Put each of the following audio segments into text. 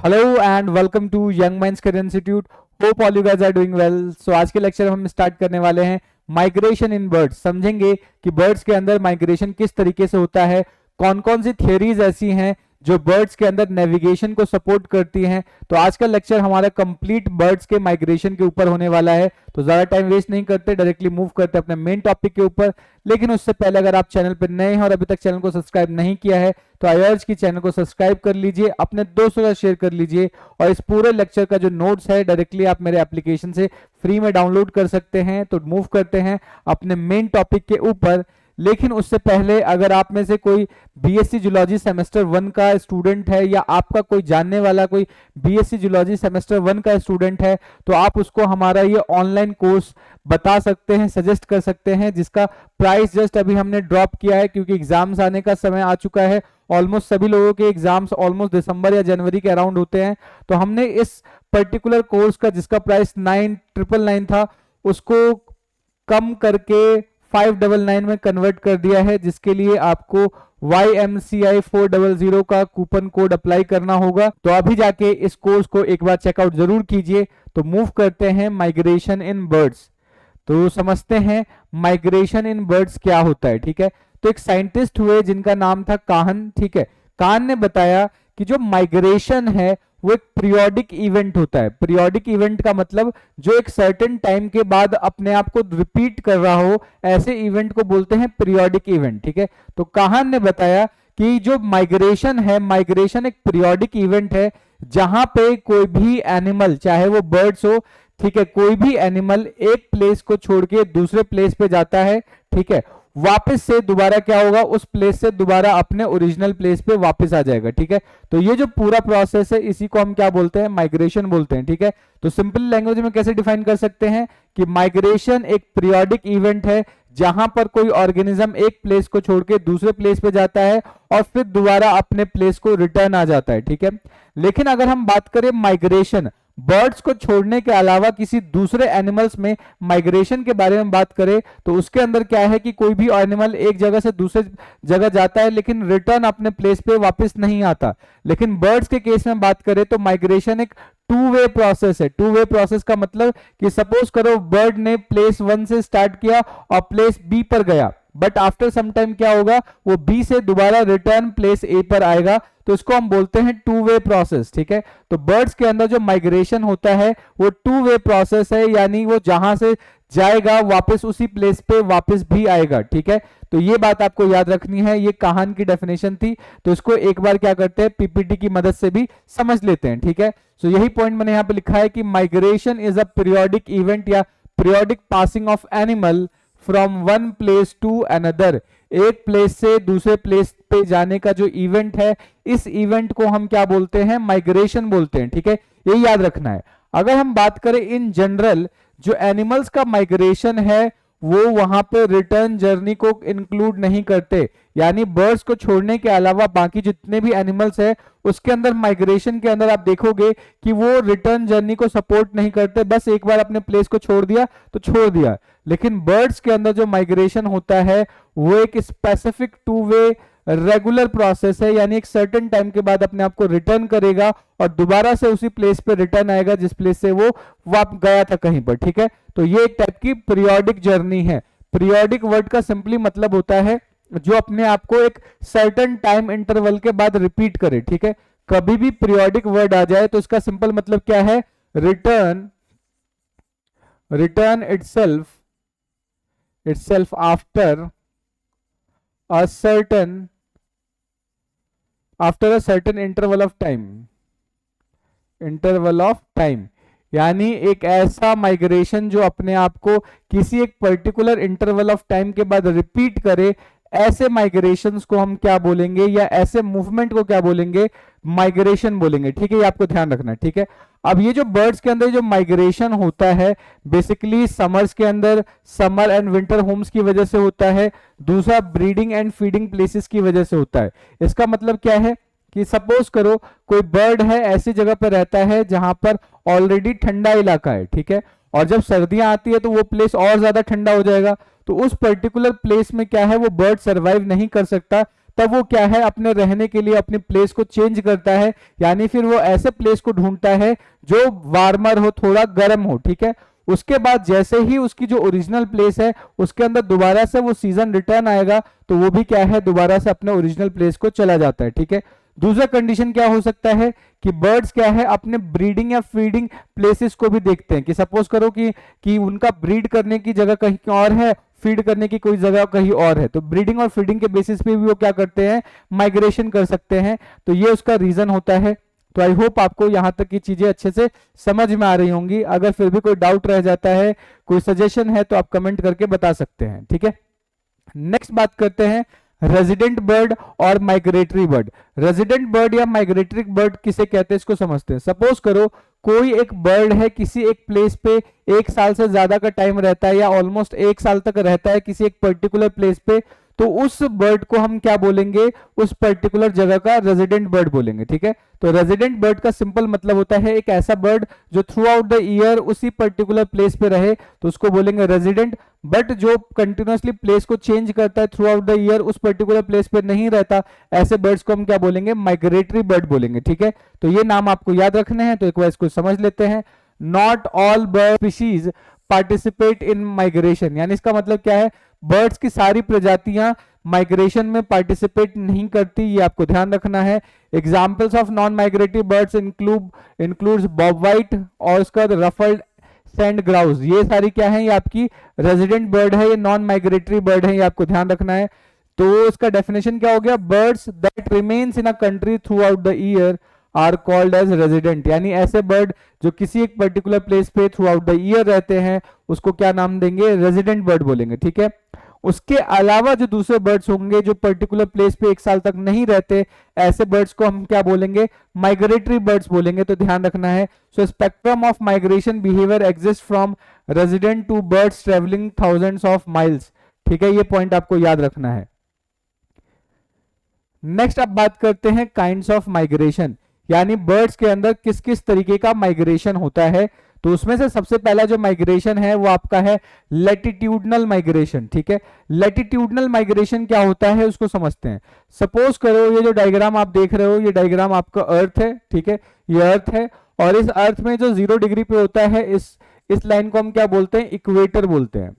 Hello and welcome to Young Minds Career Institute. Hope all you guys are doing well. So आज के lecture हम start करने वाले हैं माइग्रेशन इन बर्ड्स। समझेंगे कि बर्ड्स के अंदर माइग्रेशन किस तरीके से होता है, कौन कौन सी थियरीज ऐसी हैं जो बर्ड्स के अंदर नेविगेशन को सपोर्ट करती हैं। तो आज का लेक्चर हमारा कंप्लीट बर्ड्स के माइग्रेशन के ऊपर होने वाला है। तो ज्यादा टाइम वेस्ट नहीं करते, डायरेक्टली मूव करते अपने मेन टॉपिक के ऊपर। लेकिन उससे पहले अगर आप चैनल पर नए हैं और अभी तक चैनल को सब्सक्राइब नहीं किया है तो आई अर्ज की चैनल को सब्सक्राइब कर लीजिए, अपने दोस्तों के साथ शेयर कर लीजिए। और इस पूरे लेक्चर का जो नोट्स है डायरेक्टली आप मेरे एप्लीकेशन से फ्री में डाउनलोड कर सकते हैं। तो मूव करते हैं अपने मेन टॉपिक के ऊपर। लेकिन उससे पहले अगर आप में से कोई बीएससी जूलॉजी सेमेस्टर 1 का स्टूडेंट है या आपका कोई जानने वाला कोई बीएससी जूलॉजी सेमेस्टर 1 का स्टूडेंट है तो आप उसको हमारा ये ऑनलाइन कोर्स बता सकते हैं, सजेस्ट कर सकते हैं, जिसका प्राइस जस्ट अभी हमने ड्रॉप किया है क्योंकि एग्जाम्स आने का समय आ चुका है। ऑलमोस्ट सभी लोगों के एग्जाम्स ऑलमोस्ट दिसंबर या जनवरी के अराउंड होते हैं। तो हमने इस पर्टिकुलर कोर्स का जिसका प्राइस 9,999 था उसको कम करके 599 में कन्वर्ट कर दिया है, जिसके लिए आपको YMCI 400 का कूपन कोड अप्लाई करना होगा। तो अभी जाके इस कोर्स को एक बार चेकआउट जरूर कीजिए। तो मूव करते हैं माइग्रेशन इन बर्ड्स। तो समझते हैं माइग्रेशन इन बर्ड्स क्या होता है। ठीक है, तो एक साइंटिस्ट हुए जिनका नाम था काहन। ठीक है, काहन ने बताया कि जो माइग्रेशन है वो एक पीरियोडिक इवेंट होता है। पीरियोडिक इवेंट का मतलब जो एक सर्टेन टाइम के बाद अपने आप को रिपीट कर रहा हो, ऐसे इवेंट को बोलते हैं पीरियोडिक इवेंट। ठीक है, तो काहन ने बताया कि जो माइग्रेशन है, माइग्रेशन एक पीरियोडिक इवेंट है जहां पे कोई भी एनिमल, चाहे वो बर्ड्स हो, ठीक है, कोई भी एनिमल एक प्लेस को छोड़ के दूसरे प्लेस पे जाता है। ठीक है, वापस से दोबारा क्या होगा, उस प्लेस से दोबारा अपने ओरिजिनल प्लेस पे वापस आ जाएगा। ठीक है, तो ये जो पूरा प्रोसेस है इसी को हम क्या बोलते हैं, माइग्रेशन बोलते हैं। ठीक है, तो सिंपल लैंग्वेज में कैसे डिफाइन कर सकते हैं कि माइग्रेशन एक पीरियोडिक इवेंट है जहां पर कोई ऑर्गेनिज्म एक प्लेस को छोड़ के दूसरे प्लेस पे जाता है और फिर दोबारा अपने प्लेस को रिटर्न आ जाता है। ठीक है, लेकिन अगर हम बात करें माइग्रेशन बर्ड्स को छोड़ने के अलावा किसी दूसरे एनिमल्स में माइग्रेशन के बारे में बात करें तो उसके अंदर क्या है कि कोई भी एनिमल एक जगह से दूसरे जगह जाता है लेकिन रिटर्न अपने प्लेस पे वापस नहीं आता। लेकिन बर्ड्स के केस में बात करें तो माइग्रेशन एक टू वे प्रोसेस है। टू वे प्रोसेस का मतलब कि सपोज करो बर्ड ने प्लेस 1 से स्टार्ट किया और प्लेस बी पर गया, बट आफ्टर सम टाइम क्या होगा, वो बी से दोबारा रिटर्न प्लेस ए पर आएगा। तो इसको हम बोलते हैं टू वे प्रोसेस। ठीक है, तो बर्ड्स के अंदर जो माइग्रेशन होता है वो टू वे प्रोसेस है, यानी वो जहां से जाएगा वापस उसी प्लेस पे वापस भी आएगा। ठीक है, तो ये बात आपको याद रखनी है। ये काहन की डेफिनेशन थी, तो इसको एक बार क्या करते हैं, पीपीटी की मदद से भी समझ लेते हैं। ठीक है, सो यही पॉइंट मैंने यहां पे लिखा है कि migration is a periodic event या periodic passing of animal from one place to another. एक प्लेस से दूसरे प्लेस पे जाने का जो इवेंट है, इस इवेंट को हम क्या बोलते हैं, माइग्रेशन बोलते हैं। ठीक है, ये याद रखना है। अगर हम बात करें इन जनरल, जो एनिमल्स का माइग्रेशन है वो वहां पे रिटर्न जर्नी को इंक्लूड नहीं करते, यानी बर्ड्स को छोड़ने के अलावा बाकी जितने भी एनिमल्स है उसके अंदर माइग्रेशन के अंदर आप देखोगे कि वो रिटर्न जर्नी को सपोर्ट नहीं करते, बस एक बार अपने प्लेस को छोड़ दिया तो छोड़ दिया। लेकिन बर्ड्स के अंदर जो माइग्रेशन होता है वो एक specific two way regular process है, यानी एक सर्टेन टाइम के बाद अपने आप को रिटर्न करेगा और दोबारा से उसी प्लेस पे रिटर्न आएगा जिस प्लेस से वो वापस गया था कहीं पर। ठीक है, तो ये एक टाइप की पीरियोडिक जर्नी है। पीरियोडिक वर्ड का सिंपली मतलब होता है जो अपने आप को एक सर्टेन टाइम इंटरवल के बाद रिपीट करे। ठीक है, कभी भी पीरियोडिक वर्ड आ जाए तो इसका सिंपल मतलब क्या है, return itself after a certain interval of time। यानी एक ऐसा माइग्रेशन जो अपने आप को किसी एक पर्टिकुलर इंटरवल ऑफ टाइम के बाद रिपीट करे, ऐसे माइग्रेशंस को हम क्या बोलेंगे, या ऐसे मूवमेंट को क्या बोलेंगे, माइग्रेशन बोलेंगे। ठीक है, ये आपको ध्यान रखना है। ठीक है, अब ये जो बर्ड्स के अंदर जो माइग्रेशन होता है बेसिकली समर्स के अंदर समर एंड विंटर होम्स की वजह से होता है, दूसरा ब्रीडिंग एंड फीडिंग प्लेसेस की वजह से होता है। इसका मतलब क्या है कि सपोज करो कोई बर्ड है ऐसी जगह पर रहता है जहां पर ऑलरेडी ठंडा इलाका है। ठीक है, और जब सर्दियां आती है तो वो प्लेस और ज्यादा ठंडा हो जाएगा, तो उस पर्टिकुलर प्लेस में क्या है, वो बर्ड सरवाइव नहीं कर सकता, तब वो क्या है, अपने रहने के लिए अपनी प्लेस को चेंज करता है, यानी फिर वो ऐसे प्लेस को ढूंढता है जो वार्मर हो, थोड़ा गर्म हो, ठीक है। उसके बाद जैसे ही उसकी जो ओरिजिनल प्लेस है उसके अंदर दोबारा से वो सीजन रिटर्न आएगा, तो वो भी क्या है, दोबारा से अपने ओरिजिनल प्लेस को चला जाता है, ठीक है। दूसरा कंडीशन क्या हो सकता है कि बर्ड्स क्या है, अपने ब्रीडिंग या फीडिंग प्लेसेस को भी देखते हैं, कि सपोज करो कि उनका ब्रीड करने की जगह कहीं और है, फीड करने की कोई जगह कहीं और है, तो ब्रीडिंग और फीडिंग के बेसिस पे भी वो क्या करते हैं, माइग्रेशन कर सकते हैं। तो ये उसका रीजन होता है। तो आई होप आपको यहां तक की चीजें अच्छे से समझ में आ रही होंगी। अगर फिर भी कोई डाउट रह जाता है, कोई सजेशन है, तो आप कमेंट करके बता सकते हैं, ठीक है। नेक्स्ट बात करते हैं रेजिडेंट बर्ड और माइग्रेटरी बर्ड। रेजिडेंट बर्ड या माइग्रेटरी बर्ड किसे कहते हैं, इसको समझते हैं। सपोज करो कोई एक बर्ड है, किसी एक प्लेस पे 1 साल से ज्यादा का टाइम रहता है या ऑलमोस्ट 1 साल तक रहता है किसी एक पर्टिकुलर प्लेस पे, तो उस बर्ड को हम क्या बोलेंगे, उस पर्टिकुलर जगह का रेजिडेंट बर्ड बोलेंगे, ठीक है। तो रेजिडेंट बर्ड का सिंपल मतलब होता है एक ऐसा बर्ड जो थ्रू आउट द ईयर उसी पर्टिकुलर प्लेस पे रहे, तो उसको बोलेंगे रेजिडेंट। बट जो कंटिन्यूसली प्लेस को चेंज करता है, थ्रू आउट द ईयर उस पर्टिकुलर प्लेस पे नहीं रहता, ऐसे बर्ड्स को हम क्या बोलेंगे, माइग्रेटरी बर्ड बोलेंगे, ठीक है। तो ये नाम आपको याद रखने हैं, तो एक बार इसको समझ लेते हैं। Not all bird species participate in migration, यानी इसका मतलब क्या है, बर्ड्स की सारी प्रजातियां माइग्रेशन में पार्टिसिपेट नहीं करती, ये आपको ध्यान रखना है। Examples of non migratory birds includes Bob white और उसका रफल्ड सैंड ग्राउस, ये सारी क्या है, ये आपकी रेजिडेंट बर्ड है, ये नॉन माइग्रेटरी बर्ड है, ये आपको ध्यान रखना है। तो इसका डेफिनेशन क्या हो गया, birds that remains in a country throughout the year are called as resident, यानी ऐसे बर्ड जो किसी एक पर्टिकुलर प्लेस पे थ्रू आउट द ईयर रहते हैं उसको क्या नाम देंगे, रेजिडेंट बर्ड बोलेंगे, ठीक है। उसके अलावा जो दूसरे बर्ड्स होंगे जो पर्टिकुलर प्लेस पे 1 साल तक नहीं रहते, ऐसे बर्ड्स को हम क्या बोलेंगे, माइग्रेटरी बर्ड्स बोलेंगे, तो ध्यान रखना है। So spectrum of migration behaviour exist from resident to birds travelling thousands of miles, ठीक है, ये पॉइंट आपको याद रखना है। नेक्स्ट अब बात करते हैं काइंड्स ऑफ माइग्रेशन, यानी बर्ड्स के अंदर किस किस तरीके का माइग्रेशन होता है। तो उसमें से सबसे पहला जो माइग्रेशन है वो आपका है लैटिट्यूडनल माइग्रेशन, ठीक है। लैटिट्यूडनल माइग्रेशन क्या होता है उसको समझते हैं। सपोज करो ये जो डायग्राम आप देख रहे हो, ये डायग्राम आपका अर्थ है, ठीक है, ये अर्थ है, और इस अर्थ में जो 0 डिग्री पे होता है, इस लाइन को हम क्या बोलते हैं, इक्वेटर बोलते हैं,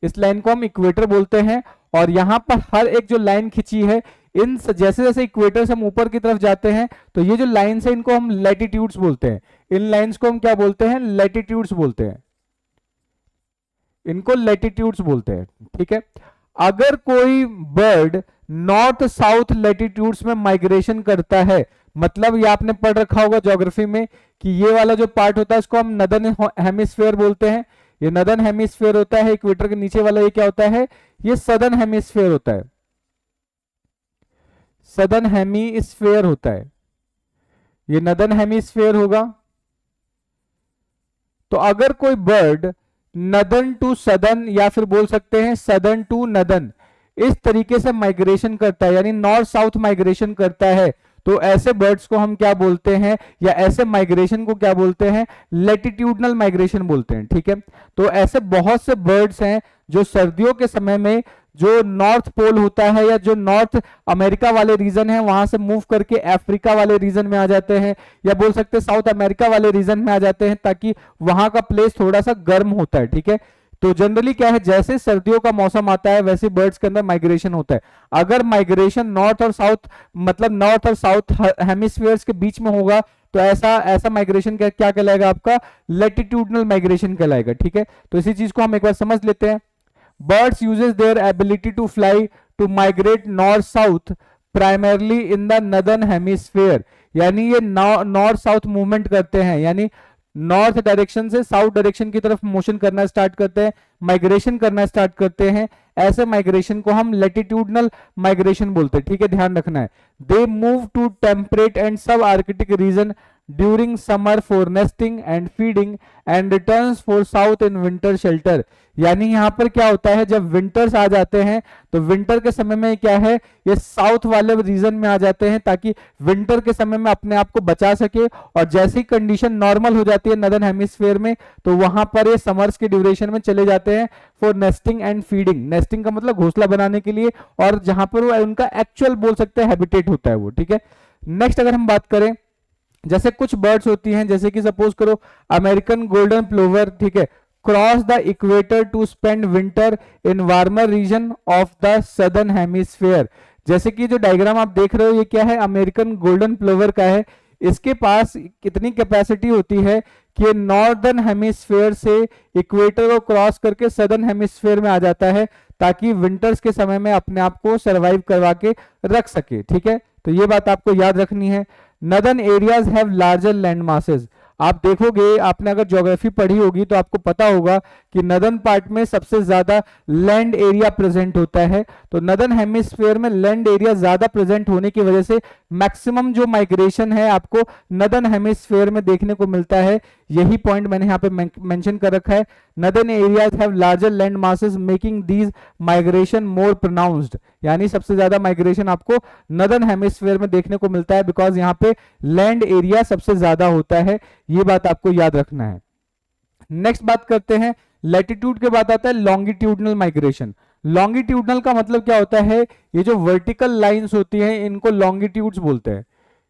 इस लाइन को हम इक्वेटर बोलते हैं। और यहां पर हर एक जो लाइन खिंची है, इन जैसे जैसे इक्वेटर से हम ऊपर की तरफ जाते हैं, तो ये जो लाइन्स है इनको हम लैटिट्यूड्स बोलते हैं, इन लाइंस को हम क्या बोलते हैं, लैटिट्यूड्स बोलते हैं, इनको लैटिट्यूड्स बोलते हैं, ठीक है। अगर कोई बर्ड नॉर्थ साउथ लैटिट्यूड्स में माइग्रेशन करता है, मतलब ये आपने पढ़ रखा होगा ज्योग्राफी में कि ये वाला जो पार्ट होता है इसको हम नदर्न हेमिस्फीयर बोलते हैं, ये नदर्न हेमिस्फीयर होता है। इक्वेटर के नीचे वाला ये क्या होता है, ये सदर्न हेमिस्फीयर होता है, सदर्न हेमिस्फीयर होता है, ये नदर्न हेमिस्फीयर होगा। तो अगर कोई बर्ड नदर्न टू सदर्न या फिर बोल सकते हैं सदर्न टू नदर्न इस तरीके से माइग्रेशन करता है, यानी नॉर्थ साउथ माइग्रेशन करता है, तो ऐसे बर्ड्स को हम क्या बोलते हैं, या ऐसे माइग्रेशन को क्या बोलते हैं, लैटिट्यूडनल माइग्रेशन बोलते हैं, ठीक है। तो ऐसे बहुत से बर्ड्स हैं जो सर्दियों के समय में जो नॉर्थ पोल होता है या जो नॉर्थ अमेरिका वाले रीजन है वहां से मूव करके अफ्रीका वाले रीजन में आ जाते हैं, या बोल सकते हैं साउथ अमेरिका वाले रीजन में आ जाते हैं, ताकि वहां का प्लेस थोड़ा सा गर्म होता है, ठीक है। तो जनरली क्या है, जैसे सर्दियों का मौसम आता है वैसे बर्ड्स के अंदर माइग्रेशन होता है। अगर माइग्रेशन नॉर्थ और साउथ, मतलब नॉर्थ और साउथ हेमिस्फीयर्स के बीच में होगा, तो ऐसा माइग्रेशन क्या कहलाएगा, आपका लैटिट्यूडनल माइग्रेशन कहलाएगा, ठीक है। तो इसी चीज को हम एक बार समझ लेते हैं। Birds uses their ability to fly to migrate north south primarily in the northern hemisphere, यानी ये नॉर्थ साउथ मूवमेंट करते हैं, यानी नॉर्थ डायरेक्शन से साउथ डायरेक्शन की तरफ मोशन करना स्टार्ट करते हैं, माइग्रेशन करना स्टार्ट करते हैं। ऐसे माइग्रेशन को हम लैटिट्यूडनल माइग्रेशन बोलते हैं, ठीक है, ध्यान रखना है। They move to temperate and sub arctic region during summer for nesting and feeding and returns for south in winter shelter. यानी यहाँ पर क्या होता है, जब विंटर्स आ जाते हैं तो विंटर के समय में क्या है, ये साउथ वाले रीजन में आ जाते हैं ताकि विंटर के समय में अपने आप को बचा सके, और जैसे ही कंडीशन नॉर्मल हो जाती है नदर्न हेमिस्फीयर में तो वहां पर ये समर्स के ड्यूरेशन में चले जाते हैं for nesting and feeding. Nesting का मतलब घोंसला बनाने के लिए, और जहां पर वो उनका एक्चुअल बोल सकते हैं हैबिटेट होता है वो, ठीक है। नेक्स्ट अगर हम बात करें, जैसे कुछ बर्ड्स होती हैं, जैसे कि सपोज करो अमेरिकन गोल्डन प्लोवर, ठीक है, cross the equator to spend winter in warmer region of the southern hemisphere. जैसे कि जो डायग्राम आप देख रहे हो ये क्या है, अमेरिकन गोल्डन प्लोवर का है। इसके पास कितनी कैपेसिटी होती है कि नॉर्दर्न हेमिस्फीयर से इक्वेटर को क्रॉस करके सदर्न हेमिस्फीयर में आ जाता है ताकि विंटर्स के समय में अपने आप को सरवाइव करवा के रख सके, ठीक है। तो ये बात आपको याद रखनी है। Northern areas have larger land masses. आप देखोगे, आपने अगर ज्योग्राफी पढ़ी होगी तो आपको पता होगा कि नदर्न पार्ट में सबसे ज्यादा लैंड एरिया प्रेजेंट होता है। तो नदर्न हेमिस्फीयर में लैंड एरिया ज्यादा प्रेजेंट होने की वजह से मैक्सिमम जो माइग्रेशन है आपको नदर्न हेमिस्फीयर में देखने को मिलता है। यही पॉइंट मैंने यहाँ पे मेंशन कर रखा है। Northern areas have larger land masses making these migration more pronounced. यानी सबसे ज्यादा माइग्रेशन आपको नदर्न हेमिस्फीयर में देखने को मिलता है बिकॉज यहाँ पे लैंड एरिया सबसे ज्यादा होता है। ये बात आपको याद रखना है। नेक्स्ट बात करते हैं, लैटिट्यूड के बाद आता है लॉन्गिट्यूडनल माइग्रेशन। लॉन्गिट्यूडनल का मतलब क्या होता है, ये जो वर्टिकल लाइंस होती हैं इनको लॉन्गिट्यूड्स बोलते हैं।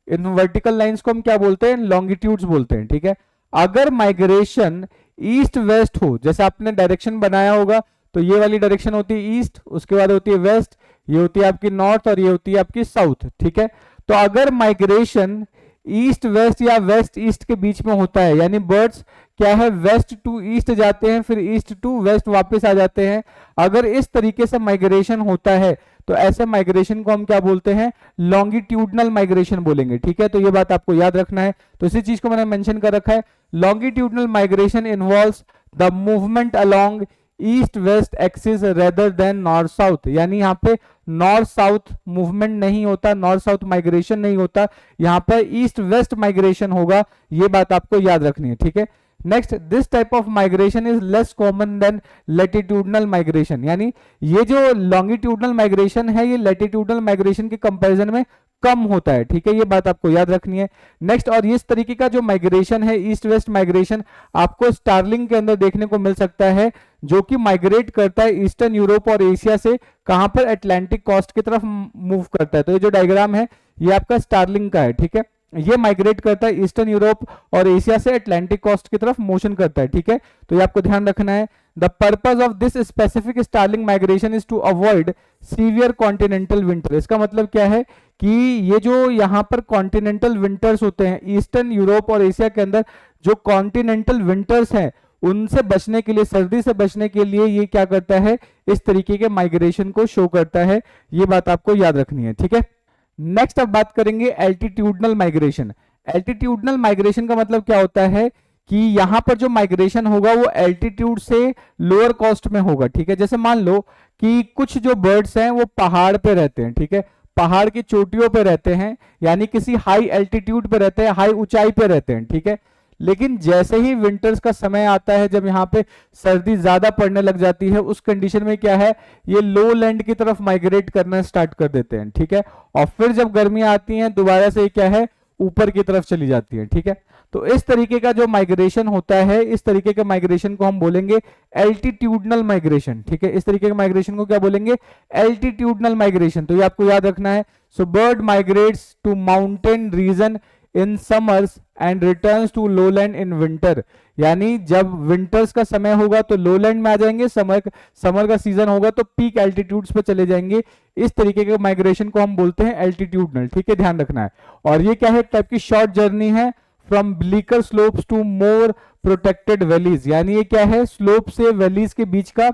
इन वर्टिकल लाइंस को हम क्या बोलते हैं, लॉन्गिट्यूड्स बोलते हैं, ठीक है। अगर माइग्रेशन ईस्ट वेस्ट हो, जैसे आपने डायरेक्शन बनाया होगा तो ये वाली डायरेक्शन होती है ईस्ट, उसके बाद होती है वेस्ट, ये होती है आपकी नॉर्थ और ये होती है आपकी साउथ, ठीक है। तो अगर माइग्रेशन ईस्ट वेस्ट या वेस्ट ईस्ट के बीच में होता है, यानी बर्ड्स क्या है वेस्ट टू ईस्ट जाते हैं फिर ईस्ट टू वेस्ट वापस आ जाते हैं, अगर इस तरीके से माइग्रेशन होता है तो ऐसे माइग्रेशन को हम क्या बोलते हैं, लॉन्गिट्यूडनल माइग्रेशन बोलेंगे, ठीक है। तो ये बात आपको याद रखना है। तो इसी चीज को मैंने मेंशन कर रखा है। Longitudinal migration involves the movement along east west axis rather than north south. यानी यहाँ पे नॉर्थ साउथ मूवमेंट नहीं होता, नॉर्थ साउथ माइग्रेशन नहीं होता, यहाँ पर ईस्ट वेस्ट माइग्रेशन होगा। ये बात आपको याद रखनी है, ठीक है। Next, this type of migration is less common than latitudinal migration. यानी ये जो लॉन्गिट्यूडनल माइग्रेशन है ये लैटिट्यूडनल माइग्रेशन के कंपैरिजन में कम होता है, ठीक है। ये बात आपको याद रखनी है। नेक्स्ट, और इस तरीके का जो माइग्रेशन है ईस्ट वेस्ट माइग्रेशन आपको स्टारलिंग के अंदर देखने को मिल सकता है, जो कि माइग्रेट करता है ईस्टर्न यूरोप और एशिया से कहां पर, अटलांटिक कोस्ट की तरफ मूव करता है। तो ये जो डायग्राम है ये आपका स्टारलिंग का है, ठीक है। ये माइग्रेट करता है ईस्टर्न यूरोप और एशिया से अटलांटिक कोस्ट की तरफ मोशन करता है, ठीक है। तो ये आपको ध्यान रखना है। The purpose of this specific starling migration is to avoid severe continental winter. इसका मतलब क्या है कि ये जो यहाँ पर कॉन्टिनेंटल विंटर्स होते हैं ईस्टर्न यूरोप और एशिया के अंदर, जो कॉन्टिनेंटल विंटर्स हैं उनसे बचने के लिए, सर्दी से बचने के लिए ये क्या करता है, इस तरीके के माइग्रेशन को शो करता है। ये बात आपको याद रखनी है, ठीक है। नेक्स्ट अब बात करेंगे एल्टीट्यूडनल माइग्रेशन। एल्टीट्यूडनल माइग्रेशन का मतलब क्या होता है कि यहां पर जो माइग्रेशन होगा वो एल्टीट्यूड से लोअर कॉस्ट में होगा, ठीक है। जैसे मान लो कि कुछ जो बर्ड्स हैं वो पहाड़ पे रहते हैं, ठीक है, पहाड़ की चोटियों पे रहते हैं, यानी किसी हाई एल्टीट्यूड पे रहते हैं, हाई ऊंचाई पे रहते हैं, ठीक है। लेकिन जैसे ही विंटर्स का समय आता है, जब यहाँ पे सर्दी ज्यादा पड़ने लग जाती है, उस कंडीशन में क्या है, ये लो लैंड की तरफ माइग्रेट करना स्टार्ट कर देते हैं, ठीक है। और फिर जब गर्मियां आती हैं दोबारा से क्या है, ऊपर की तरफ चली जाती है, ठीक है। तो इस तरीके का जो माइग्रेशन होता है, इस तरीके के माइग्रेशन को हम बोलेंगे एल्टीट्यूडनल माइग्रेशन, ठीक है। इस तरीके के माइग्रेशन को क्या बोलेंगे, एल्टीट्यूडनल माइग्रेशन। तो ये आपको याद रखना है। So bird migrates to mountain region in summers and returns to lowland in winter. यानी जब विंटर्स का समय होगा तो लोलैंड में आ जाएंगे, समर का सीजन होगा तो पीक एल्टीट्यूड्स पे चले जाएंगे। इस तरीके के माइग्रेशन को हम बोलते हैं एल्टीट्यूडनल, ठीक है, ध्यान रखना है। और ये क्या है, एक टाइप की शॉर्ट जर्नी है from bleaker slopes to more protected valleys. यानी ये क्या है, स्लोप से वैलीज के बीच का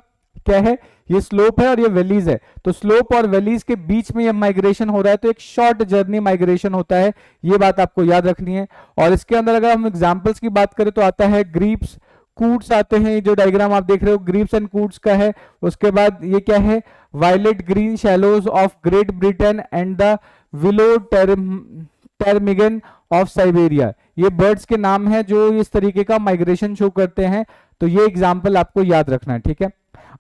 क्या है, ये स्लोप है और ये वैलीज है, तो स्लोप और वैलीज के बीच में ये माइग्रेशन हो रहा है, तो एक शॉर्ट जर्नी माइग्रेशन होता है। ये बात आपको याद रखनी है। और इसके अंदर अगर हम एग्जांपल्स की बात करें तो आता है ग्रीप्स, कूट्स आते हैं, जो डायग्राम आप देख रहे हो ग्रीप्स एंड कूट्स का है। उसके बाद ये क्या है, violet green shallows of Great Britain and the willow ptarmigan of Siberia, ये बर्ड्स के नाम है जो इस तरीके का माइग्रेशन शो करते हैं। तो ये एग्जाम्पल आपको याद रखना है, ठीक है।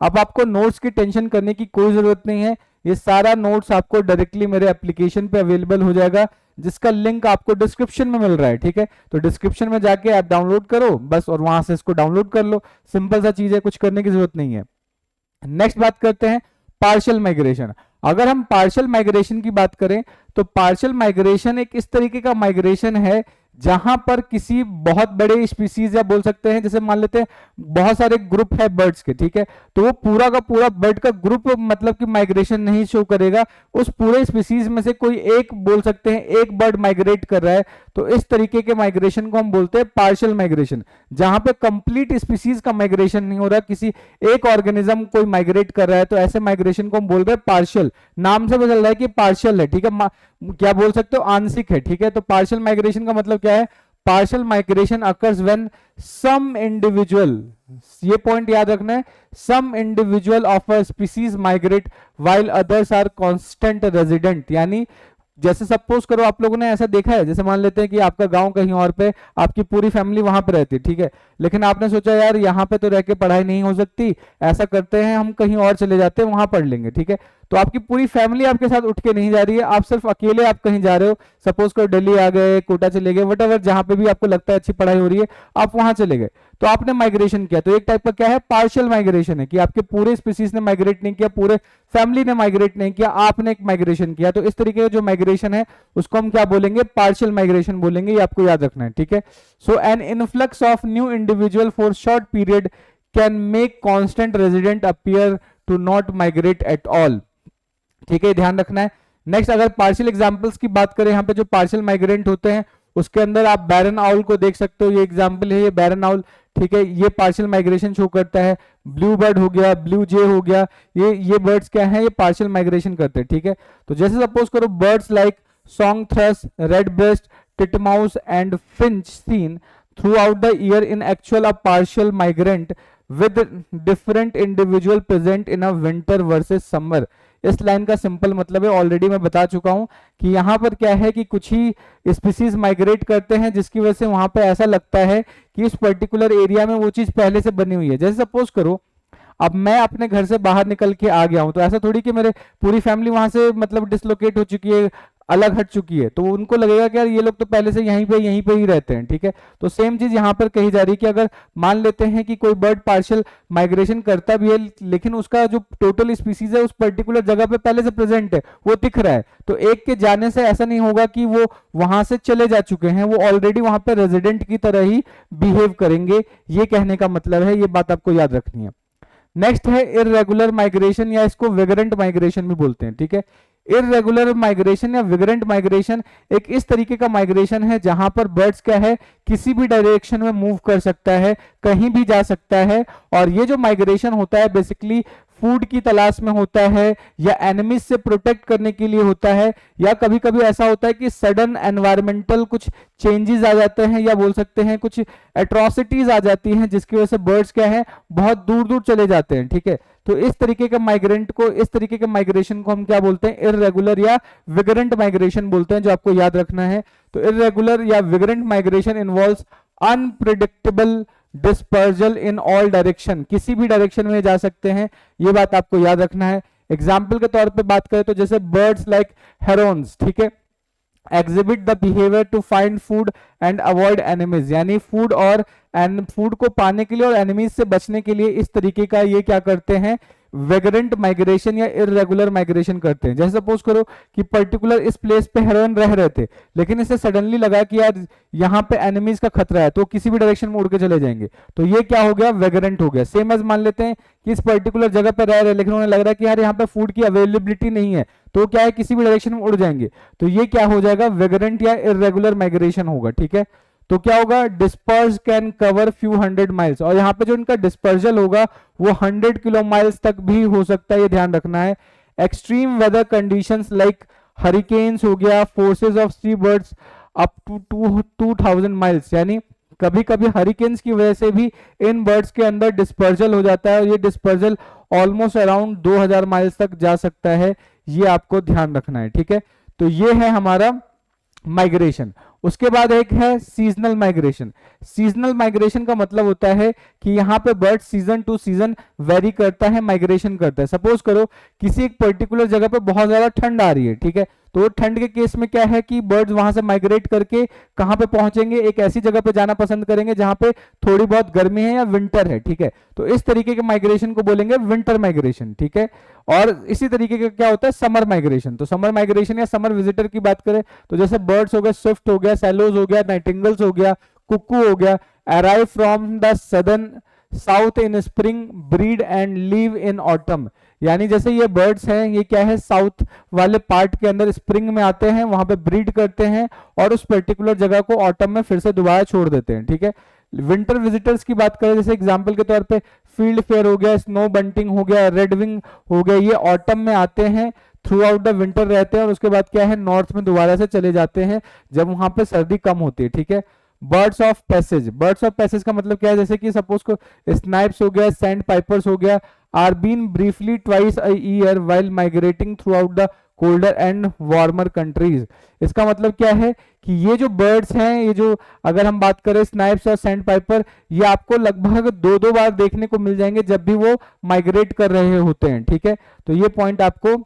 अब आपको नोट्स की टेंशन करने की कोई जरूरत नहीं है, ये सारा नोट्स आपको डायरेक्टली मेरे एप्लीकेशन पे अवेलेबल हो जाएगा, जिसका लिंक आपको डिस्क्रिप्शन में मिल रहा है, ठीक है। तो डिस्क्रिप्शन में जाके आप डाउनलोड करो बस, और वहां से इसको डाउनलोड कर लो। सिंपल सा चीज है, कुछ करने की जरूरत नहीं है। नेक्स्ट बात करते हैं पार्शियल माइग्रेशन। अगर हम पार्शियल माइग्रेशन की बात करें तो पार्शियल माइग्रेशन एक इस तरीके का माइग्रेशन है जहां पर किसी बहुत बड़े स्पीसीज, या बोल सकते हैं जैसे मान लेते हैं बहुत सारे ग्रुप है बर्ड्स के, ठीक है, तो वो पूरा का पूरा बर्ड का ग्रुप मतलब कि माइग्रेशन नहीं शो करेगा, उस पूरे स्पीसीज में से कोई एक, बोल सकते हैं एक बर्ड माइग्रेट कर रहा है, तो इस तरीके के माइग्रेशन को हम बोलते हैं पार्शियल माइग्रेशन, जहां पे कंप्लीट स्पीसीज का माइग्रेशन नहीं हो रहा, किसी एक ऑर्गेनिज्म कोई माइग्रेट कर रहा है, तो ऐसे माइग्रेशन को हम बोल रहे हैं पार्शियल। नाम से पता चल रहा है कि पार्शियल है, ठीक है, क्या बोल सकते हो, आंशिक है, ठीक है। तो पार्शियल माइग्रेशन का मतलब क्या है, partial migration occurs when some individual, ये पॉइंट याद रखना है, some individual of a species migrate while others are constant resident. यानी जैसे सपोज करो आप लोगों ने ऐसा देखा है, जैसे मान लेते हैं कि आपका गांव कहीं और पे, आपकी पूरी फैमिली वहां पे रहती है, ठीक है, लेकिन आपने सोचा यार यहाँ पे तो रह के पढ़ाई नहीं हो सकती, ऐसा करते हैं हम कहीं और चले जाते हैं, वहां पढ़ लेंगे, ठीक है। तो आपकी पूरी फैमिली आपके साथ उठ के नहीं जा रही है, आप सिर्फ अकेले आप कहीं जा रहे हो, सपोज करो दिल्ली आ गए, कोटा चले गए, वट जहां पे भी आपको लगता है अच्छी पढ़ाई हो रही है, आप वहां चले गए, तो आपने माइग्रेशन किया। तो एक टाइप का क्या है, पार्शियल माइग्रेशन है, कि आपके पूरे स्पीसीज ने माइग्रेट नहीं किया, पूरे फैमिली ने माइग्रेट नहीं किया, आपने एक माइग्रेशन किया। तो इस तरीके का जो माइग्रेशन है उसको हम क्या बोलेंगे, पार्शियल माइग्रेशन बोलेंगे, ये आपको याद रखना है, ठीक है। So an influx of new individual for short period can make constant resident appear to not migrate at all, ठीक है, ध्यान रखना है। नेक्स्ट, अगर पार्शियल एग्जांपल्स की बात करें, यहाँ पे जो पार्शियल माइग्रेंट होते हैं उसके अंदर आप बैरन आउल को देख सकते हो, ये एग्जांपल है, ये बैरन आउल, ठीक है, ये पार्शियल माइग्रेशन शो करता है। ब्लू बर्ड हो गया, ब्लू जे हो गया, ये बर्ड्स क्या हैं, ये पार्शियल माइग्रेशन करते हैं, ठीक है। तो जैसे सपोज करो birds like song thrust, red breast, titmouse and Finch seen through out the year in actual a partial migrant with different individual present in a winter versus summer. इस line का simple मतलब है, already मैं बता चुका हूं कि यहां पर क्या है कि कुछ ही स्पीसीज माइग्रेट करते हैं, जिसकी वजह से वहां पे ऐसा लगता है कि इस पर्टिकुलर एरिया में वो चीज पहले से बनी हुई है। जैसे सपोज करो अब मैं अपने घर से बाहर निकल के आ गया हूं, तो ऐसा थोड़ी कि मेरे पूरी फैमिली वहां से मतलब डिसलोकेट हो चुकी है, अलग हट चुकी है, तो उनको लगेगा कि यार ये लोग तो पहले से यहीं पे ही रहते हैं, ठीक है। तो सेम चीज यहां पर कही जा रही है कि अगर मान लेते हैं कि कोई बर्ड पार्शियल माइग्रेशन करता भी है, लेकिन उसका जो टोटल स्पीसीज है उस पर्टिकुलर जगह पे पहले से प्रेजेंट है, वो दिख रहा है, तो एक के जाने से ऐसा नहीं होगा कि वो वहां से चले जा चुके हैं, वो ऑलरेडी वहां पे रेजिडेंट की तरह ही बिहेव करेंगे, ये कहने का मतलब है, ये बात आपको याद रखनी है। नेक्स्ट है इररेगुलर माइग्रेशन, या इसको विगरेंट माइग्रेशन भी बोलते हैं, ठीक है। इररेगुलर माइग्रेशन या विगरेंट माइग्रेशन एक इस तरीके का माइग्रेशन है जहां पर बर्ड्स क्या है, किसी भी डायरेक्शन में मूव कर सकता है, कहीं भी जा सकता है, और ये जो माइग्रेशन होता है बेसिकली फूड की तलाश में होता है, या एनिमीज से प्रोटेक्ट करने के लिए होता है, या कभी कभी ऐसा होता है कि सडन एनवायरमेंटल कुछ चेंजेस आ जाते हैं, या बोल सकते हैं कुछ एट्रोसिटीज आ जाती हैं, जिसकी वजह से बर्ड्स क्या है बहुत दूर दूर चले जाते हैं, ठीक है। तो इस तरीके के माइग्रेंट को, इस तरीके के माइग्रेशन को हम क्या बोलते हैं, इररेगुलर या विगरेंट माइग्रेशन बोलते हैं, जो आपको याद रखना है। तो इररेगुलर या vagrant migration involves unpredictable dispersal in all direction, किसी भी डायरेक्शन में जा सकते हैं, ये बात आपको याद रखना है। एग्जाम्पल के तौर पे बात करें तो जैसे बर्ड्स लाइक हेरोन्स, ठीक है, exhibit the behaviour to find food and avoid enemies, यानी फूड और फूड को पाने के लिए और एनिमीज से बचने के लिए इस तरीके का ये क्या करते हैं, वेगरेंट माइग्रेशन या इररेगुलर माइग्रेशन करते हैं। जैसे सपोज करो कि पर्टिकुलर इस प्लेस पे हेरोन रह रहे थे, लेकिन इसे सडनली लगा कि यार यहाँ पे एनिमीज का खतरा है, तो किसी भी डायरेक्शन में उड़ के चले जाएंगे, तो ये क्या हो गया, वेगरेंट हो गया। सेम एज मान लेते हैं कि इस पर्टिकुलर जगह पे रह रहे हैं, लेकिन उन्हें लग रहा है कि यार यहाँ पे फूड की अवेलेबिलिटी नहीं है, तो क्या है किसी भी डायरेक्शन में उड़ जाएंगे, तो ये क्या हो जाएगा, वेगरेंट या इररेगुलर माइग्रेशन होगा, ठीक है। तो क्या होगा, disperse can cover few 100 miles, और यहाँ पे जो इनका डिस्पर्जल होगा वो 100 किलो माइल्स तक भी हो सकता है, ये ध्यान रखना है। Extreme weather conditions like hurricanes हो गया, forces of sea birds up to 2000 miles, यानी कभी कभी हरिकेन्स की वजह से भी इन बर्ड्स के अंदर डिस्पर्जल हो जाता है, और ये डिस्पर्जल ऑलमोस्ट अराउंड 2000 माइल्स तक जा सकता है, ये आपको ध्यान रखना है, ठीक है। तो ये है हमारा माइग्रेशन। उसके बाद एक है सीजनल माइग्रेशन। सीजनल माइग्रेशन का मतलब होता है कि यहाँ पे bird season two season very करता है, माइग्रेशन करता है। सपोज करो किसी एक पर्टिकुलर जगह पे बहुत ज्यादा ठंड आ रही है, ठीक है, तो ठंड के केस में क्या है कि बर्ड्स वहां से माइग्रेट करके कहां पे पहुंचेंगे, एक ऐसी जगह पे जाना पसंद करेंगे जहां पे थोड़ी बहुत गर्मी है या विंटर है, ठीक है। तो इस तरीके के माइग्रेशन को बोलेंगे विंटर माइग्रेशन, ठीक है। और इसी तरीके का क्या होता है समर माइग्रेशन। तो समर माइग्रेशन या समर विजिटर की बात करें तो जैसे बर्ड्स हो गए, स्विफ्ट हो गया, सैलोज हो गया, नाइटिंगल्स हो गया, कुकू हो गया, arrive from the southern south in spring, breed and leave in autumn. यानी जैसे ये बर्ड्स हैं, ये क्या है साउथ वाले पार्ट के अंदर स्प्रिंग में आते हैं, वहां पे ब्रीड करते हैं और उस पर्टिकुलर जगह को ऑटम में फिर से दोबारा छोड़ देते हैं, ठीक है। विंटर विजिटर्स की बात करें जैसे एग्जांपल के तौर पे फील्ड फेयर हो गया, स्नो बंटिंग हो गया, रेड विंग हो गया, ये ऑटम में आते हैं, थ्रू आउट द विंटर रहते हैं और उसके बाद क्या है नॉर्थ में दोबारा से चले जाते हैं जब वहां पे सर्दी कम होती है, ठीक है। Birds of passage. Birds of passage का मतलब क्या है, जैसे कि सपोज को स्नाइप्स हो गया, सैंड पाइपर्स हो गया, are been briefly twice a year while migrating throughout the colder and warmer countries. इसका मतलब क्या है कि ये जो बर्ड्स हैं, ये जो अगर हम बात करें स्नाइप्स और सैंड पाइपर, ये आपको लगभग दो दो बार देखने को मिल जाएंगे जब भी वो माइग्रेट कर रहे होते हैं, ठीक है। तो ये पॉइंट आपको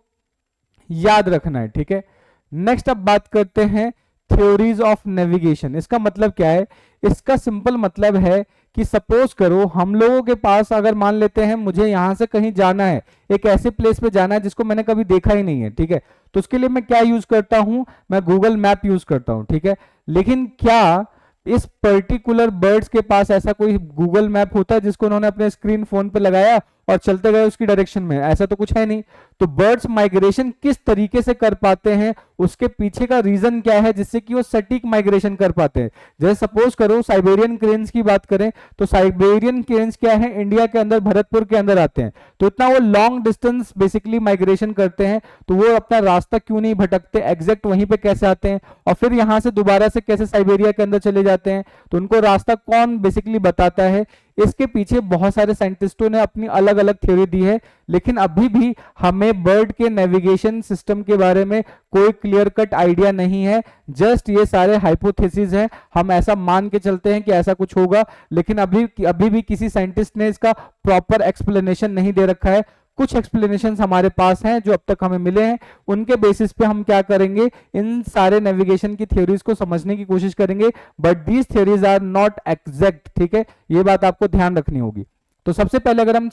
याद रखना है, ठीक है। नेक्स्ट अब बात करते हैं थ्योरीज ऑफ नेविगेशन। इसका मतलब क्या है, इसका सिंपल मतलब है कि सपोज करो हम लोगों के पास अगर मान लेते हैं मुझे यहां से कहीं जाना है, एक ऐसे प्लेस पे जाना है जिसको मैंने कभी देखा ही नहीं है, ठीक है। तो उसके लिए मैं क्या यूज करता हूं, मैं गूगल मैप यूज करता हूं, ठीक है। लेकिन क्या इस पर्टिकुलर बर्ड्स के पास ऐसा कोई गूगल मैप होता है जिसको उन्होंने अपने स्क्रीन फोन पे लगाया और चलते गए उसकी डायरेक्शन में? ऐसा तो कुछ है नहीं। तो बर्ड्स माइग्रेशन किस तरीके से कर पाते हैं, उसके पीछे का रीजन क्या है जिससे कि वो सटीक माइग्रेशन कर पाते हैं। जैसे सपोज करो साइबेरियन क्रेन्स की बात करें तो साइबेरियन क्रेन्स क्या है, इंडिया के अंदर भरतपुर के अंदर आते हैं, तो इतना वो लॉन्ग डिस्टेंस बेसिकली माइग्रेशन करते हैं, तो वो अपना रास्ता क्यों नहीं भटकते, एग्जैक्ट वहीं पे कैसे आते हैं और फिर यहां से दोबारा से कैसे साइबेरिया के अंदर चले जाते हैं, तो उनको रास्ता कौन बेसिकली बताता है। इसके पीछे बहुत सारे साइंटिस्टों ने अपनी अलग अलग थ्योरी दी है, लेकिन अभी भी हमें बर्ड के नेविगेशन सिस्टम के बारे में कोई क्लियर कट आइडिया नहीं है। जस्ट ये सारे हाइपोथेसिस हैं, हम ऐसा मान के चलते हैं कि ऐसा कुछ होगा, लेकिन अभी भी किसी साइंटिस्ट ने इसका प्रॉपर एक्सप्लेनेशन नहीं दे रखा है। कुछ एक्सप्लेनेशंस हमारे पास हैं जो अब तक हमें मिले हैं, उनके बेसिस पे हम क्या करेंगे, इन सारे नेविगेशन की थ्योरीज को समझने की कोशिश करेंगे, but these theories are not exact, ठीक है। ये बात आपको ध्यान रखनी होगी। तो सबसे पहले अगर हम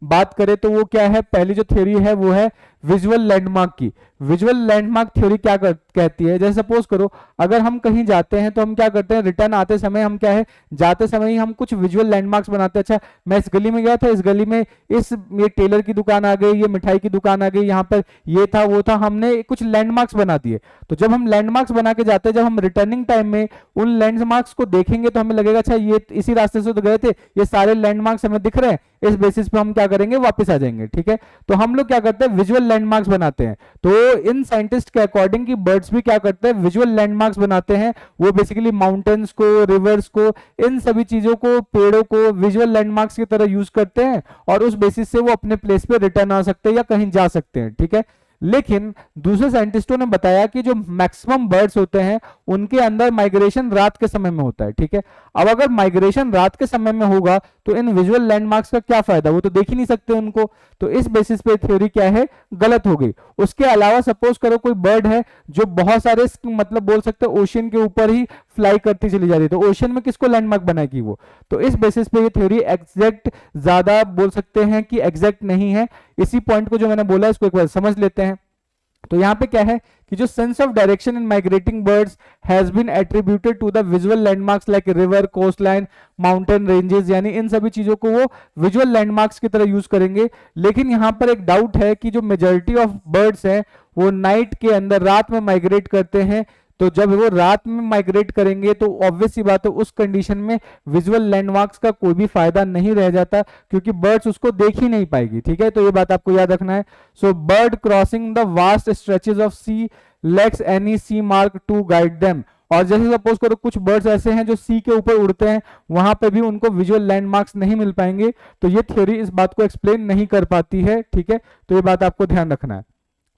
बात करें तो वो क्या है, पहली जो थ्योरी है वो है विजुअल लैंडमार्क की। विजुअल लैंडमार्क थ्योरी क्या कहती है, जैसे सपोज करो अगर हम कहीं जाते हैं तो हम क्या करते हैं, रिटर्न आते समय हम क्या है, जाते समय ही हम कुछ विजुअल लैंडमार्क्स बनाते हैं। अच्छा मैं इस गली में गया था, इस गली में ये टेलर की दुकान आ गई, ये मिठाई की दुकान आ गई, यहाँ पर ये था वो था, हमने कुछ लैंडमार्क्स बना दिए। तो जब हम लैंडमार्क्स बना के जाते हैं, जब हम रिटर्निंग टाइम में उन लैंडमार्क्स को देखेंगे तो हमें लगेगा अच्छा ये इसी रास्ते से तो गए थे, ये सारे लैंडमार्क्स हमें दिख रहे हैं, इस बेसिस पे हम क्या करेंगे, वापस आ जाएंगे, ठीक है। तो हम लोग क्या करते हैं, विजुअल लैंडमार्क्स बनाते हैं। तो इन साइंटिस्ट के अकॉर्डिंग कि बर्ड्स भी क्या करते हैं, विजुअल लैंडमार्क्स बनाते हैं। वो बेसिकली माउंटेन्स को, रिवर्स को, इन सभी चीजों को, पेड़ों को विजुअल लैंडमार्क्स की तरह यूज करते हैं और उस बेसिस से वो अपने प्लेस पे रिटर्न आ सकते हैं या कहीं जा सकते हैं, ठीक है। लेकिन दूसरे साइंटिस्टों ने बताया कि जो मैक्सिमम बर्ड्स होते हैं उनके अंदर माइग्रेशन रात के समय में होता है, ठीक है। अब अगर माइग्रेशन रात के समय में होगा तो इन विजुअल लैंडमार्क्स का क्या फायदा, वो तो देख ही नहीं सकते उनको। तो इस बेसिस पे थ्योरी क्या है, गलत हो गई। उसके अलावा सपोज करो कोई बर्ड है जो बहुत सारे मतलब बोल सकते हैं ओशियन के ऊपर ही फ्लाई करती चली जा रही है, तो ओशियन में किसको लैंडमार्क बनाएगी वो। तो इस बेसिस पे ये थ्योरी एग्जैक्ट ज्यादा बोल सकते हैं कि एग्जैक्ट नहीं है। इसी पॉइंट को जो मैंने बोला इसको एक बार समझ लेते हैं। तो यहां पे क्या है कि जो sense of direction in migrating birds has been attributed to the visual landmarks like river, coast line, mountain ranges, यानी इन सभी चीजों को वो विजुअल लैंडमार्क्स की तरह यूज करेंगे। लेकिन यहां पर एक डाउट है कि जो मेजॉरिटी ऑफ बर्ड्स हैं वो नाइट के अंदर, रात में माइग्रेट करते हैं। तो जब वो रात में माइग्रेट करेंगे तो ऑब्वियस सी बात है उस कंडीशन में विजुअल लैंडमार्क्स का कोई भी फायदा नहीं रह जाता, क्योंकि बर्ड्स उसको देख ही नहीं पाएगी, ठीक है। तो ये बात आपको याद रखना है। So bird crossing the vast stretches of sea lacks any sea mark to guide them. और जैसे सपोज करो कुछ बर्ड्स ऐसे हैं जो सी के ऊपर उड़ते हैं, वहां पे भी उनको विजुअल लैंडमार्क्स नहीं मिल पाएंगे। तो ये थ्योरी इस बात को एक्सप्लेन नहीं कर पाती है, ठीक है। तो ये बात आपको ध्यान रखना है।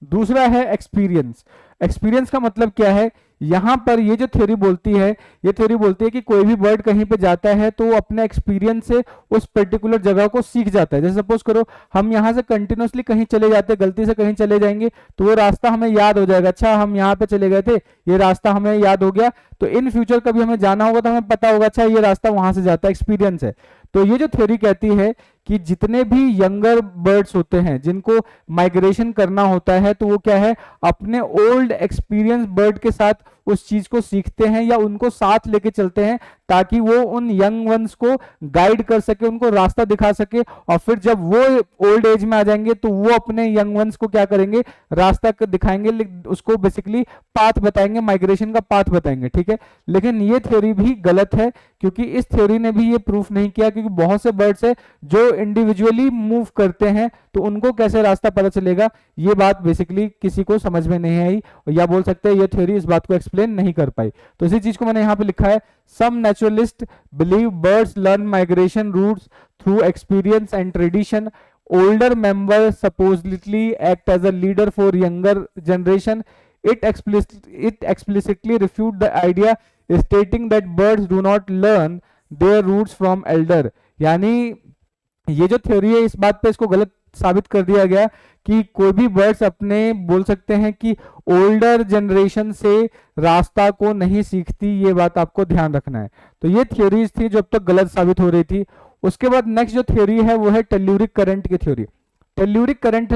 दूसरा है एक्सपीरियंस। एक्सपीरियंस का मतलब क्या है, यहां पर ये जो थ्योरी बोलती है, ये थ्योरी बोलती है कि कोई भी बर्ड कहीं पे जाता है तो वो अपने एक्सपीरियंस से उस पर्टिकुलर जगह को सीख जाता है। जैसे सपोज करो हम यहाँ से कंटिन्यूसली कहीं चले जाते हैं, गलती से कहीं चले जाएंगे तो वो रास्ता हमें याद हो जाएगा, अच्छा हम यहाँ पे चले गए थे, ये रास्ता हमें याद हो गया, तो इन फ्यूचर कभी हमें जाना होगा तो हमें पता होगा अच्छा ये रास्ता वहां से जाता है, एक्सपीरियंस है। तो ये जो थ्योरी कहती है कि जितने भी यंगर बर्ड्स होते हैं जिनको माइग्रेशन करना होता है तो वो क्या है, अपने ओल्ड एक्सपीरियंस बर्ड के साथ उस चीज को सीखते हैं या उनको साथ लेके चलते हैं ताकि वो उन यंग वंस को गाइड कर सके, उनको रास्ता दिखा सके, और फिर जब वो ओल्ड एज में आ जाएंगे तो वो अपने यंग वंस को क्या करेंगे, रास्ता दिखाएंगे, उसको बेसिकली पाथ बताएंगे, माइग्रेशन का पाथ बताएंगे, ठीक है। लेकिन ये थ्योरी भी गलत है क्योंकि इस थ्योरी ने भी ये प्रूफ नहीं किया, क्योंकि बहुत से बर्ड्स है जो इंडिविजुअली मूव करते हैं तो उनको कैसे रास्ता पता चलेगा, ये बात बेसिकली किसी को समझ में नहीं आई, या बोल सकते हैं ये थ्योरी इस बात को एक्सप्लेन नहीं कर पाई। तो इसी चीज को मैंने यहाँ पे लिखा है, some naturalist believe birds learn migration routes through experience and tradition, older members supposedly act as a leader for younger generation. It explicitly refute the idea, stating that birds do not learn their roots from elder। यानी ये जो theory है इस बात पे इसको गलत साबित कर दिया गया कि कोई भी बर्ड्स अपने बोल सकते हैं कि ओल्डर जनरेशन से रास्ता को नहीं सीखती, ये बात आपको ध्यान रखना है। तो ये थ्योरीज थी जो अब तक गलत साबित हो रही थी। उसके बाद नेक्स्ट जो थ्योरी है वो है टेल्यूरिक करंट की थ्योरी। टेल्यूरिक करंट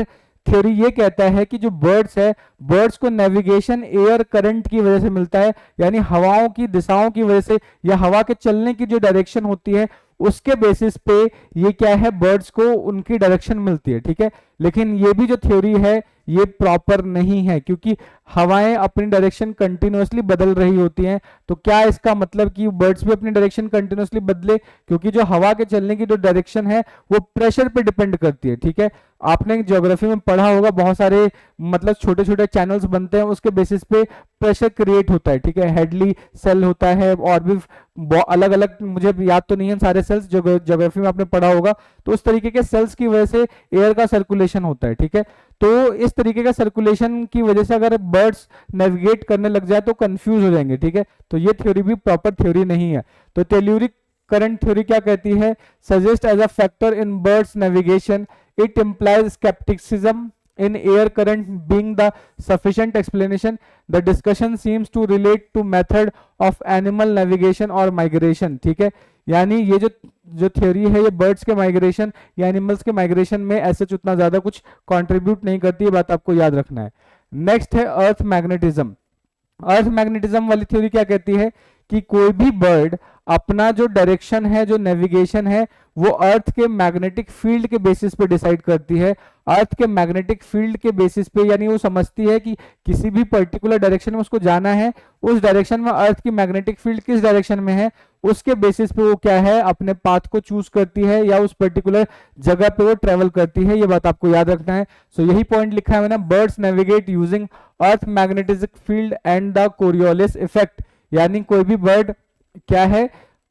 थ्योरी ये कहता है कि जो बर्ड्स है, बर्ड्स को नेविगेशन एयर करंट की वजह से मिलता है, यानी हवाओं की दिशाओं की वजह से या हवा के चलने की जो डायरेक्शन होती है उसके बेसिस पे ये क्या है, बर्ड्स को उनकी डायरेक्शन मिलती है, ठीक है। लेकिन ये भी जो थ्योरी है ये प्रॉपर नहीं है क्योंकि हवाएं अपनी डायरेक्शन कंटिन्यूअसली बदल रही होती हैं। तो क्या इसका मतलब कि बर्ड्स भी अपनी डायरेक्शन कंटिन्यूअसली बदले, क्योंकि जो हवा के चलने की जो डायरेक्शन है वो प्रेशर पे डिपेंड करती है, ठीक है। आपने ज्योग्राफी में पढ़ा होगा बहुत सारे मतलब छोटे छोटे चैनल्स बनते हैं, उसके बेसिस पे प्रेशर क्रिएट होता है, ठीक है। हेडली सेल होता है और भी अलग अलग, मुझे याद तो नहीं है सारे सेल्स, जो ज्योग्राफी में आपने पढ़ा होगा, तो उस तरीके के सेल्स की वजह से एयर का सर्कुलेशन होता है, ठीक है। तो इस तरीके का सर्कुलेशन की वजह से अगर बर्ड्स नेविगेट करने लग जाए तो कंफ्यूज हो जाएंगे, ठीक है। तो ये थ्योरी भी प्रॉपर थ्योरी नहीं है। तो टेल्यूरिक करंट थ्योरी क्या कहती है, suggest as a factor in birds navigation, it implies scepticism in air current being the sufficient explanation. The discussion seems to relate to method of animal navigation or migration, ठीक है। यानी ये जो theory है ये बर्ड्स के migration या animals के माइग्रेशन में ऐसे उतना ज्यादा कुछ कंट्रीब्यूट नहीं करती है, बात आपको याद रखना है। नेक्स्ट है अर्थ मैग्नेटिज्म। अर्थ मैग्नेटिज्म वाली थ्योरी क्या कहती है कि कोई भी बर्ड अपना जो डायरेक्शन है, जो नेविगेशन है, वो अर्थ के मैग्नेटिक फील्ड के बेसिस पे डिसाइड करती है। अर्थ के मैग्नेटिक फील्ड के बेसिस पे, यानी वो समझती है कि किसी भी पर्टिकुलर डायरेक्शन में उसको जाना है, उस डायरेक्शन में अर्थ की मैग्नेटिक फील्ड किस डायरेक्शन में है, उसके बेसिस पे वो क्या है, अपने पाथ को चूज करती है या उस पर्टिकुलर जगह पे वो ट्रेवल करती है। ये बात आपको याद रखना है। सो यही पॉइंट लिखा है मैंने, birds navigate using earth magnetic field and the Coriolis effect. यानी कोई भी बर्ड क्या है,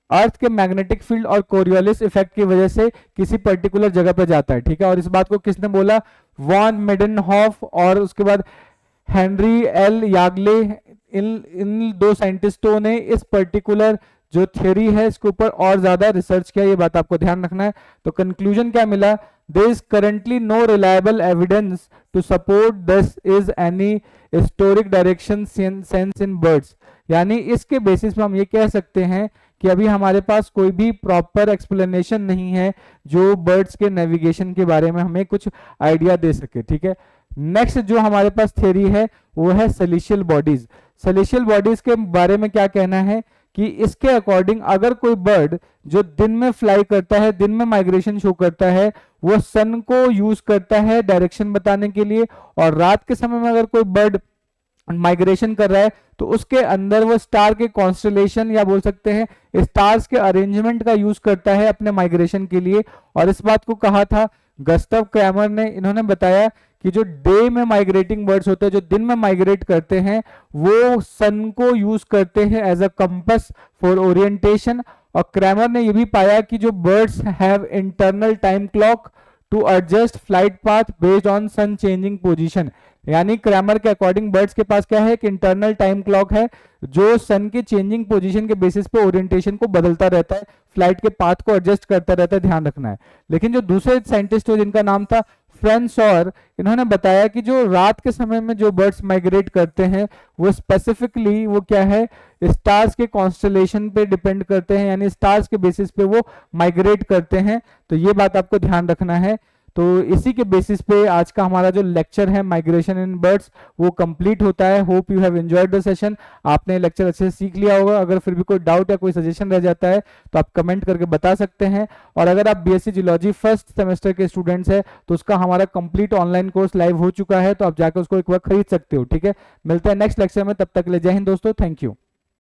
अर्थ के मैग्नेटिक फील्ड और कोरियोलिस इफेक्ट की वजह से किसी पर्टिकुलर जगह पे जाता है, ठीक है। और इस बात को किसने बोला, वॉन मेडेनहॉफ और उसके बाद हेनरी एल यागले, इन दो साइंटिस्टों ने इस पर्टिकुलर जो थ्योरी है इसके ऊपर और ज्यादा रिसर्च किया, ये बात आपको ध्यान रखना है। तो कंक्लूजन क्या मिला, there is currently no reliable evidence to support this is any historic direction sense in birds. यानी इसके बेसिस पे हम ये कह सकते हैं कि अभी हमारे पास कोई भी प्रॉपर एक्सप्लेनेशन नहीं है जो बर्ड्स के नेविगेशन के बारे में हमें कुछ आइडिया दे सके, ठीक है। नेक्स्ट जो हमारे पास थ्योरी है वो है सेलेशियल बॉडीज। सेलेशियल बॉडीज के बारे में क्या कहना है कि इसके अकॉर्डिंग अगर कोई बर्ड जो दिन में फ्लाई करता है, दिन में माइग्रेशन शो करता है, वो सन को यूज करता है डायरेक्शन बताने के लिए, और रात के समय में अगर कोई बर्ड माइग्रेशन कर रहा है तो उसके अंदर वो स्टार के कॉन्स्टलेशन या बोल सकते हैं स्टार्स के अरेंजमेंट का यूज करता है अपने माइग्रेशन के लिए। और इस बात को कहा था गस्टव क्रैमर ने। इन्होंने बताया कि जो डे में माइग्रेटिंग बर्ड्स होते हैं, जो दिन में माइग्रेट करते हैं, वो सन को यूज करते हैं as a compass for orientation. और क्रैमर ने यह भी पाया कि जो birds have internal time clock to adjust flight path based on sun changing position. यानी क्रैमर के अकॉर्डिंग बर्ड्स के पास क्या है, एक इंटरनल टाइम क्लॉक है जो सन के चेंजिंग पोजीशन के बेसिस पे ओरिएंटेशन को बदलता रहता है, फ्लाइट के पाथ को एडजस्ट करता रहता है, ध्यान रखना है। लेकिन जो दूसरे साइंटिस्ट हो जिनका नाम था फ्रेंस, और इन्होंने बताया कि जो रात के समय में जो बर्ड्स माइग्रेट करते हैं वो स्पेसिफिकली वो क्या है, स्टार्स के कॉन्स्टलेशन पे डिपेंड करते हैं, यानी स्टार्स के बेसिस पे वो माइग्रेट करते हैं। तो ये बात आपको ध्यान रखना है। तो इसी के बेसिस पे आज का हमारा जो लेक्चर है माइग्रेशन इन बर्ड्स वो कंप्लीट होता है। Hope you have enjoyed the session. आपने लेक्चर अच्छे से सीख लिया होगा। अगर फिर भी कोई डाउट या कोई सजेशन रह जाता है तो आप कमेंट करके बता सकते हैं। और अगर आप बीएससी जियोलॉजी फर्स्ट सेमेस्टर के स्टूडेंट्स हैं तो उसका हमारा कंप्लीट ऑनलाइन कोर्स लाइव हो चुका है, तो आप जाकर उसको एक बार खरीद सकते हो। ठीक है, मिलते हैं नेक्स्ट लेक्चर में, तब तक ले जय हिंद दोस्तों, थैंक यू।